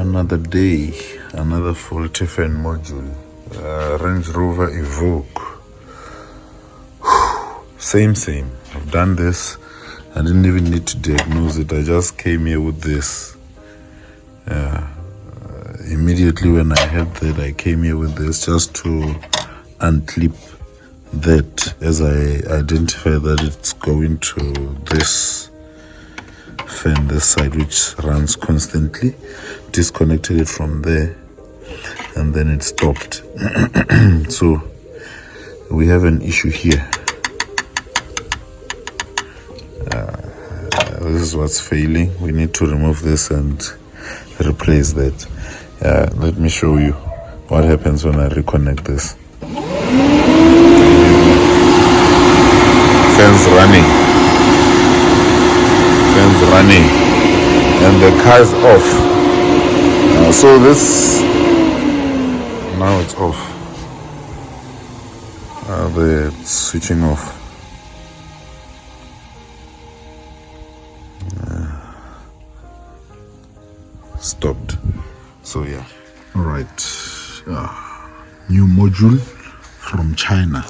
Another day, another faulty fan module. Range Rover Evoque. Same. I've done this. I didn't even need to diagnose it. I just came here with this. Immediately when I had that, I came here with this just to unclip that as I identify that it's going to this fan, this side, which runs constantly. Disconnected it from there and then it stopped. So we have an issue here. This is what's failing. We need to remove this and replace that. Let me show you what happens when I reconnect this. Fans running and the car is off. So this, now it's off. It's switching off. Stopped. So yeah. All right. New module from China.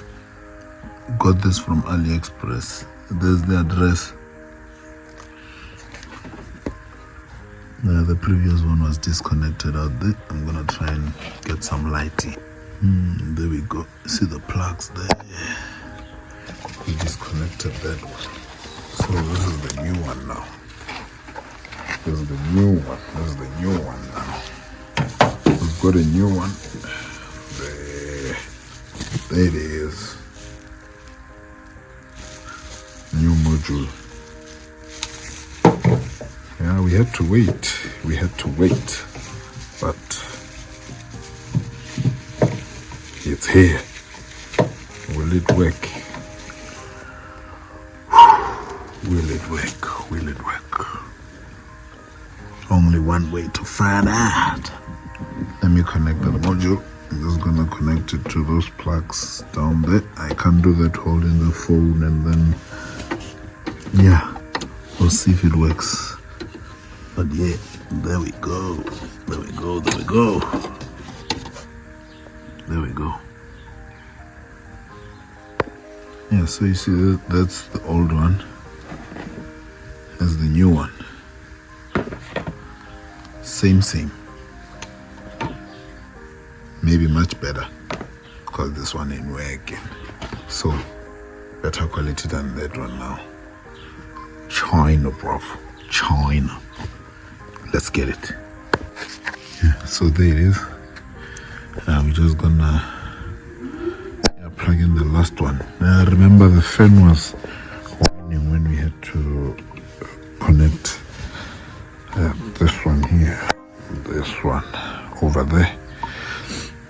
Got this from AliExpress. There's the address. The previous one was disconnected out there. I'm gonna try and get some lighting. There we go. See the plugs there. We disconnected that one. So this is the new one now. This is the new one now. We've got a new one. There it is. New module. Yeah, we had to wait. But it's here. Will it work? Will it work? Only one way to find out. Let me connect the module. I'm just gonna connect it to those plugs down there. I can't do that holding the phone, and then yeah, we'll see if it works. But yeah, there we go. Yeah, so you see that's the old one. That's the new one. Same. Maybe much better because this one ain't working. So better quality than that one now. China, bro. China. Let's get it. Yeah, so there it is. We're just gonna plug in the last one. Remember the fan was warning when we had to connect this one here, this one over there.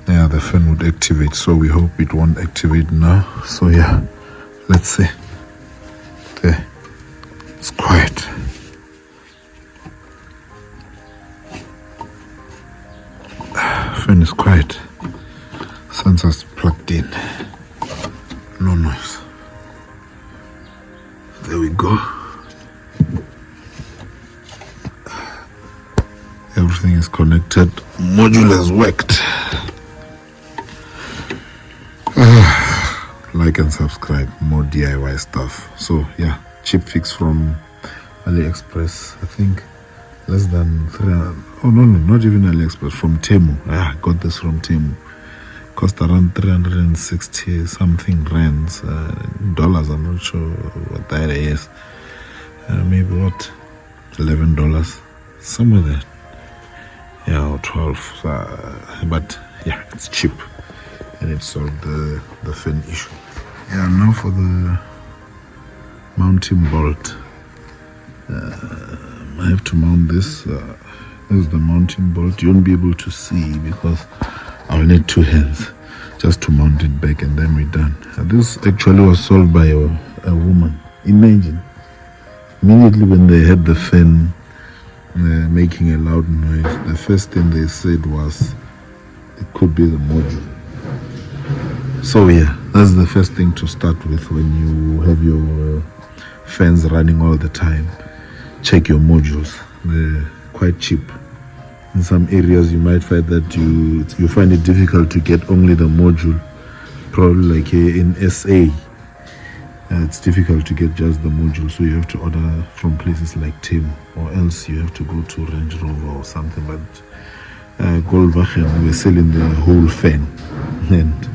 Yeah, the fan would activate, so we hope it won't activate now. So yeah, let's see. There, it's quiet. Fan is quiet. Sensors plugged in. No noise. There we go. Everything is connected. Module has worked. Like and subscribe. More DIY stuff. So yeah, cheap fix from AliExpress. I think less than 300. Oh no, not even AliExpress. From Temu. Got this from Temu. Cost around 360 something rands. Dollars. I'm not sure what that is. Maybe what? $11. Somewhere there. Yeah, or 12. But yeah, it's cheap. And it solved the fan issue. Yeah, now for the mounting bolt. I have to mount this. This is the mounting bolt. You won't be able to see because I'll need two hands just to mount it back, and then we're done. This actually was solved by a woman. Imagine, immediately when they had the fan making a loud noise, the first thing they said was it could be the module. So yeah, that's the first thing to start with when you have your fans running all the time. Check your modules. They're quite cheap. In some areas you might find that you find it difficult to get only the module. Probably like in SA, it's difficult to get just the module, so you have to order from places like Tim, or else you have to go to Range Rover or something. But Goldwagen were selling the whole fan, and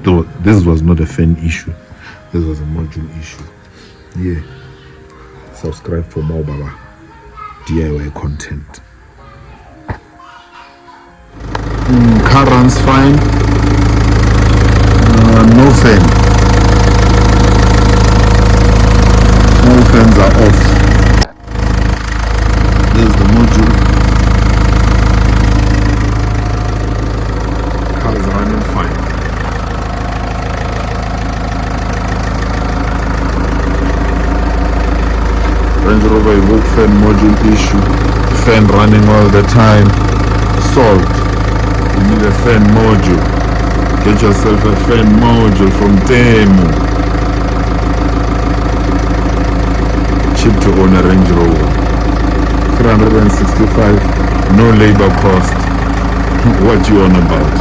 though this was not a fan issue, this was a module issue. Yeah, subscribe for more Baba DIY content. Car runs fine. No fan. All fans are off. There's the module. Car is running fine. Range Rover Evoque fan module issue. Fan running all the time. Solved. You need a fan module. Get yourself a fan module from Temu. Cheap to own a Range Rover. 365, no labor cost. What you on about?